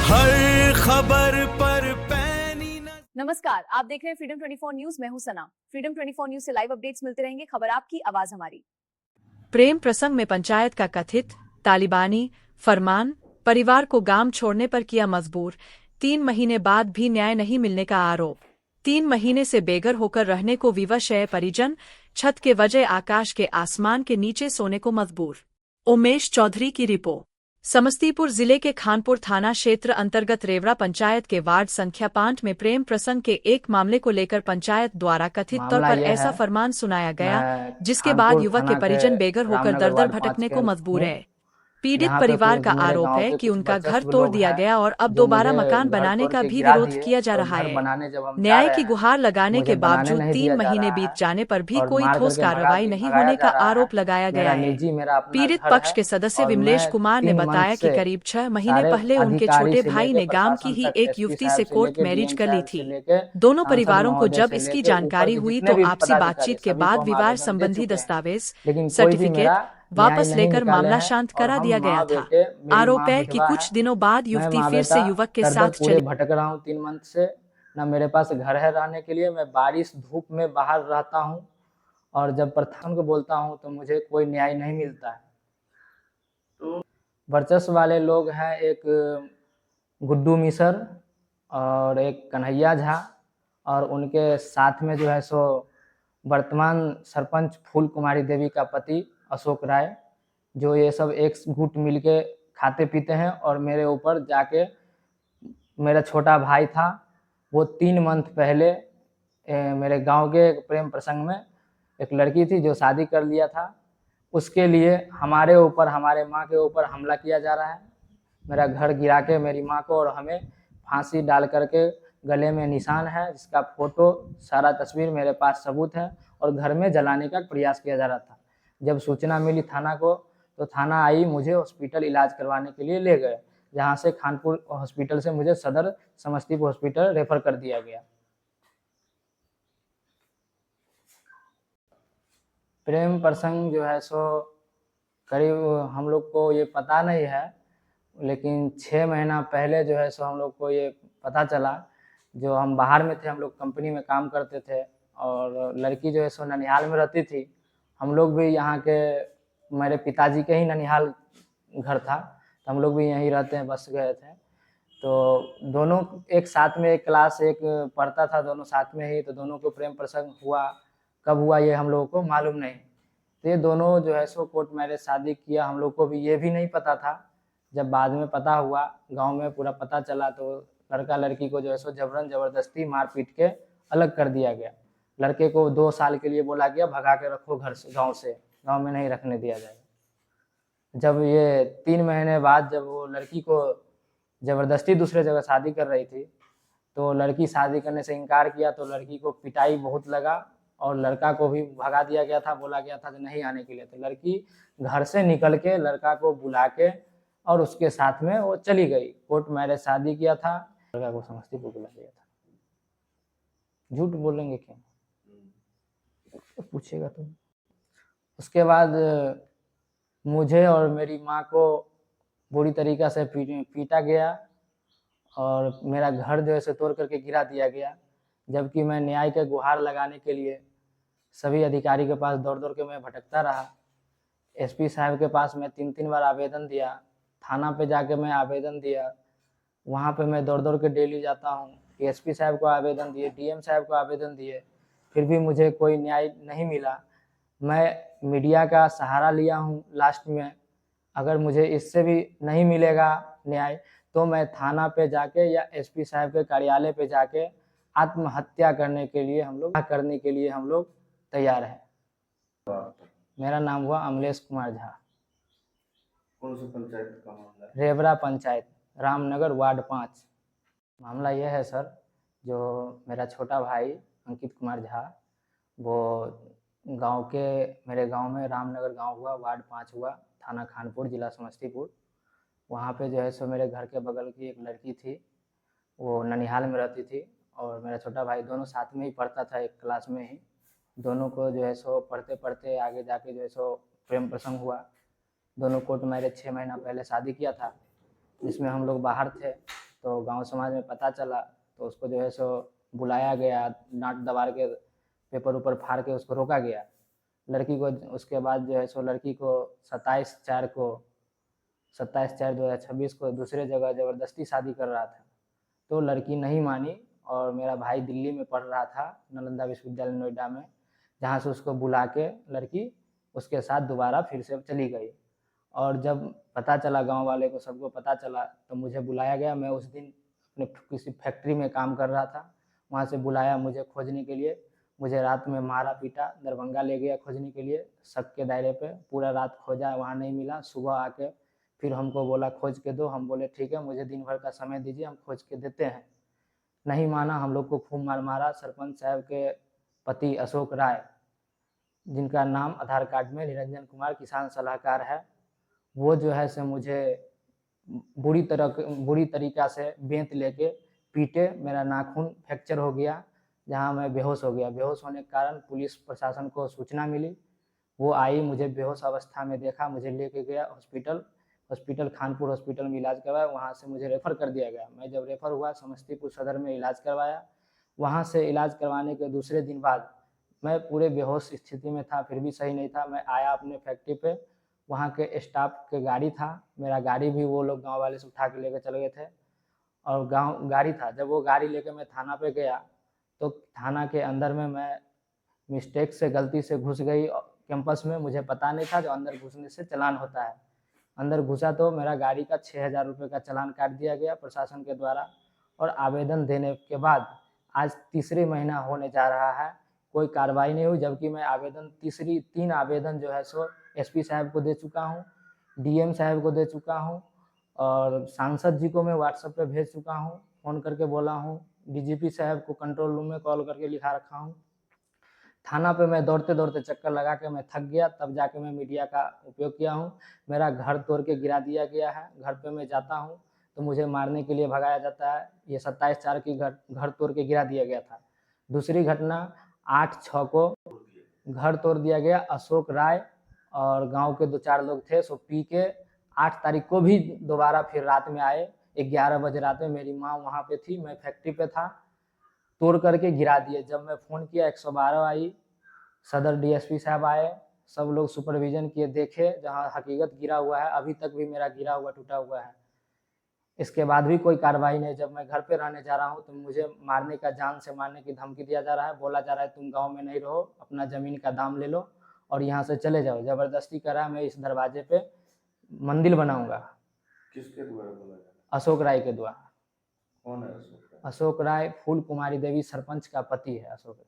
हर खबर पर पैनी न... नमस्कार, आप देख रहे हैं फ्रीडम 24 न्यूज। मैं हूं सना। फ्रीडम 24 न्यूज से लाइव अपडेट्स मिलते रहेंगे। खबर आपकी, आवाज हमारी। प्रेम प्रसंग में पंचायत का कथित तालिबानी फरमान, परिवार को गांव छोड़ने पर किया मजबूर। 3 महीने बाद भी न्याय नहीं मिलने का आरोप। 3 महीने से बेघर होकर रहने को विवश है परिजन। छत के वजह आकाश के आसमान के नीचे सोने को मजबूर। उमेश चौधरी की रिपोर्ट। समस्तीपुर जिले के खानपुर थाना क्षेत्र अंतर्गत रेवड़ा पंचायत के वार्ड संख्या 5 में प्रेम प्रसंग के एक मामले को लेकर पंचायत द्वारा कथित तौर पर ऐसा फरमान सुनाया गया, जिसके बाद युवक के परिजन बेघर होकर दर दर भटकने को मजबूर है। पीड़ित परिवार का आरोप है कि उनका घर तोड़ दिया गया और अब दोबारा मकान बनाने का भी विरोध किया जा रहा है। न्याय की गुहार लगाने के बावजूद 3 महीने बीत जाने पर भी कोई ठोस कार्रवाई नहीं होने का आरोप लगाया गया है। पीड़ित पक्ष के सदस्य विमलेश कुमार ने बताया कि करीब 6 महीने पहले उनके छोटे भाई ने गांव की ही एक युवती से कोर्ट मैरिज कर ली थी। दोनों परिवारों को जब इसकी जानकारी हुई तो आपसी बातचीत के बाद विवाह संबंधी दस्तावेज सर्टिफिकेट वापस लेकर मामला शांत करा दिया गया था। आरोप है कि कुछ दिनों बाद युवती फिर से युवक के साथ चली। भटक रहा हूँ 3 मंथ से, ना मेरे पास घर है रहने के लिए। मैं बारिश धूप में बाहर रहता हूँ और जब प्रधान को बोलता हूँ तो मुझे कोई न्याय नहीं मिलता है। तो वर्चस्व वाले लोग हैं, एक गुड्डू मिसर और एक कन्हैया झा, और उनके साथ में जो है सो वर्तमान सरपंच फूल कुमारी देवी का पति अशोक राय, जो ये सब एक गुट मिलके खाते पीते हैं। और मेरे ऊपर जाके मेरा छोटा भाई था, वो 3 मंथ पहले मेरे गांव के प्रेम प्रसंग में एक लड़की थी जो शादी कर लिया था, उसके लिए हमारे ऊपर, हमारे माँ के ऊपर हमला किया जा रहा है। मेरा घर गिरा के मेरी माँ को और हमें फांसी डाल करके गले में निशान है, जिसका फोटो सारा तस्वीर मेरे पास सबूत है, और घर में जलाने का प्रयास किया जा रहा था। जब सूचना मिली थाना को तो थाना आई, मुझे हॉस्पिटल इलाज करवाने के लिए ले गए, जहाँ से खानपुर हॉस्पिटल से मुझे सदर समस्तीपुर हॉस्पिटल रेफर कर दिया गया। प्रेम प्रसंग जो है सो करीब हम लोग को ये पता नहीं है, लेकिन 6 महीना पहले जो है सो हम लोग को ये पता चला। जो हम बाहर में थे, हम लोग कंपनी में काम करते थे, और लड़की जो है सो ननिहाल में रहती थी। हम लोग भी यहाँ के, मेरे पिताजी के ही ननिहाल घर था, तो हम लोग भी यहीं रहते हैं, बस गए थे। तो दोनों एक साथ में, एक क्लास एक पढ़ता था, दोनों साथ में ही, तो दोनों को प्रेम प्रसंग हुआ। कब हुआ ये हम लोगों को मालूम नहीं। तो ये दोनों जो है सो कोर्ट मैरिज शादी किया, हम लोग को भी ये भी नहीं पता था। जब बाद में पता हुआ, गांव में पूरा पता चला, तो लड़का लड़की को जो है सो जबरन जबरदस्ती मार पीट के अलग कर दिया गया। लड़के को 2 साल के लिए बोला गया भगा के रखो घर से, गांव में नहीं रखने दिया जाएगा। जब ये 3 महीने बाद जब वो लड़की को जबरदस्ती दूसरे जगह शादी कर रही थी, तो लड़की शादी करने से इनकार किया, तो लड़की को पिटाई बहुत लगा, और लड़का को भी भगा दिया गया था, बोला गया था कि नहीं आने के लिए। तो लड़की घर से निकल के लड़का को बुला के और उसके साथ में वो चली गई। कोर्ट मैरिज शादी किया था, लड़का को समस्तीपुर बुला दिया था। झूठ बोलेंगे क्यों, तो पूछेगा तुम। उसके बाद मुझे और मेरी माँ को बुरी तरीक़ा से पीटा गया, और मेरा घर जो है तोड़ करके गिरा दिया गया। जबकि मैं न्याय के गुहार लगाने के लिए सभी अधिकारी के पास दौड़ दौड़ के मैं भटकता रहा। एसपी साहब के पास मैं 3-3 बार आवेदन दिया, थाना पे जाके मैं आवेदन दिया, वहाँ पे मैं दौड़ दौड़ के डेली जाता हूँ। एसपी साहब को आवेदन दिए, डीएम साहब को आवेदन दिए, फिर भी मुझे कोई न्याय नहीं मिला। मैं मीडिया का सहारा लिया हूँ लास्ट में। अगर मुझे इससे भी नहीं मिलेगा न्याय, तो मैं थाना पे जाके या एसपी साहब के कार्यालय पे जाके आत्महत्या करने के लिए हम लोग तैयार हैं। मेरा नाम हुआ अमलेश कुमार झा। कौन सी पंचायत का मामला है? रेवड़ा पंचायत, रामनगर वार्ड 5। मामला यह है सर, जो मेरा छोटा भाई अंकित कुमार झा, वो मेरे गांव में रामनगर गांव हुआ, वार्ड 5 हुआ, थाना खानपुर, जिला समस्तीपुर। वहाँ पे जो है सो मेरे घर के बगल की एक लड़की थी, वो ननिहाल में रहती थी, और मेरा छोटा भाई, दोनों साथ में ही पढ़ता था, एक क्लास में ही। दोनों को जो है सो पढ़ते पढ़ते आगे जाके जो है सो प्रेम प्रसंग हुआ। दोनों कोर्ट मैरिज 6 महीना पहले शादी किया था, जिसमें हम लोग बाहर थे। तो गांव समाज में पता चला, तो उसको जो है सो बुलाया गया, डांट दबाड़ के पेपर ऊपर फाड़ के उसको रोका गया। लड़की को उसके बाद जो है सो लड़की को 27/4/2026 को दूसरे जगह ज़बरदस्ती शादी कर रहा था, तो लड़की नहीं मानी और मेरा भाई दिल्ली में पढ़ रहा था, नालंदा विश्वविद्यालय नोएडा में, जहाँ से उसको बुला के लड़की उसके साथ दोबारा फिर से चली गई। और जब पता चला, गांव वाले को सबको पता चला, तो मुझे बुलाया गया। मैं उस दिन अपने किसी फैक्ट्री में काम कर रहा था, वहाँ से बुलाया मुझे खोजने के लिए। मुझे रात में मारा पीटा, दरभंगा ले गया खोजने के लिए, शक के दायरे पे। पूरा रात खोजा, वहाँ नहीं मिला। सुबह आके फिर हमको बोला खोज के दो। हम बोले ठीक है, मुझे दिन भर का समय दीजिए, हम खोज के देते हैं। नहीं माना, हम लोग को खूब मारा। सरपंच साहब के पति अशोक राय, जिनका नाम आधार कार्ड में निरंजन कुमार किसान सलाहकार है, वो जो है से मुझे बुरी तरीक़ा से बेंत लेके पीटे। मेरा नाखून फ्रैक्चर हो गया, जहाँ मैं बेहोश हो गया। बेहोश होने के कारण पुलिस प्रशासन को सूचना मिली, वो आई, मुझे बेहोश अवस्था में देखा, मुझे लेके गया हॉस्पिटल खानपुर हॉस्पिटल में इलाज करवाया। वहाँ से मुझे रेफ़र कर दिया गया। मैं जब रेफ़र हुआ, समस्तीपुर सदर में इलाज करवाया। वहाँ से इलाज करवाने के दूसरे दिन बाद मैं पूरे बेहोश स्थिति में था, फिर भी सही नहीं था। मैं आया अपने फैक्ट्री पे, वहाँ के स्टाफ के गाड़ी था, मेरा गाड़ी भी वो लोग गांव वाले से उठा के लेकर चले गए थे, और गाड़ी था। जब वो गाड़ी लेकर मैं थाना पे गया, तो थाना के अंदर में मैं मिस्टेक से, गलती से घुस गई कैंपस में। मुझे पता नहीं था जो अंदर घुसने से चालान होता है। अंदर घुसा तो मेरा गाड़ी का 6,000 रुपये का चालान काट दिया गया प्रशासन के द्वारा। और आवेदन देने के बाद आज तीसरी महीना होने जा रहा है, कोई कार्रवाई नहीं हुई। जबकि मैं आवेदन 3 आवेदन जो है सो एसपी साहब को दे चुका हूँ, डीएम साहब को दे चुका हूँ, और सांसद जी को मैं व्हाट्सएप पे भेज चुका हूँ, फ़ोन करके बोला हूँ। डीजीपी साहब को कंट्रोल रूम में कॉल करके लिखा रखा हूँ। थाना पे मैं दौड़ते दौड़ते चक्कर लगा के मैं थक गया, तब जाके मैं मीडिया का उपयोग किया हूँ। मेरा घर तोड़ के गिरा दिया गया है। घर पे मैं जाता हूँ तो मुझे मारने के लिए भगाया जाता है। ये 27/4 की घर तोड़ के गिरा दिया गया था। दूसरी घटना 8/6 को घर तोड़ दिया गया। अशोक राय और गांव के 2-4 लोग थे, सो पी के 8 तारीख को भी दोबारा फिर रात में आए। 11 बजे रात में मेरी माँ वहाँ पे थी, मैं फैक्ट्री पे था, तोड़ करके गिरा दिए। जब मैं फ़ोन किया 112 आई, सदर डीएसपी साहब आए, सब लोग सुपरविजन किए, देखे जहाँ हकीकत गिरा हुआ है। अभी तक भी मेरा गिरा हुआ टूटा हुआ है। इसके बाद भी कोई कार्रवाई नहीं। जब मैं घर पे रहने जा रहा हूँ तो मुझे मारने का, जान से मारने की धमकी दिया जा रहा है। बोला जा रहा है तुम गांव में नहीं रहो, अपना ज़मीन का दाम ले लो और यहाँ से चले जाओ। ज़बरदस्ती करा, मैं इस दरवाजे पे मंदिर बनाऊंगा। किसके द्वारा बोला जा रहा है? अशोक राय के द्वारा। कौन है अशोक राय? अशोक राय फूल कुमारी देवी सरपंच का पति है अशोक राय।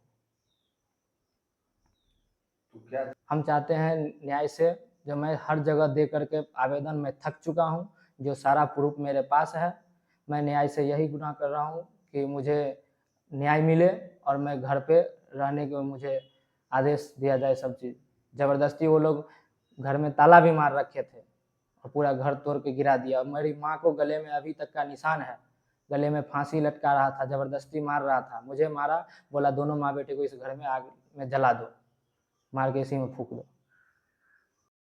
तो क्या हम चाहते हैं न्याय से, जो मैं हर जगह दे करके आवेदन में थक चुका हूँ, जो सारा प्रूफ मेरे पास है। मैं न्याय से यही गुनाह कर रहा हूँ कि मुझे न्याय मिले और मैं घर पे रहने के मुझे आदेश दिया जाए। सब चीज़ ज़बरदस्ती, वो लोग घर में ताला भी मार रखे थे और पूरा घर तोड़ के गिरा दिया। मेरी माँ को गले में अभी तक का निशान है, गले में फांसी लटका रहा था, ज़बरदस्ती मार रहा था। मुझे मारा, बोला दोनों माँ बेटे को इस घर में आग में जला दो, मार के इसी में फूंक दो।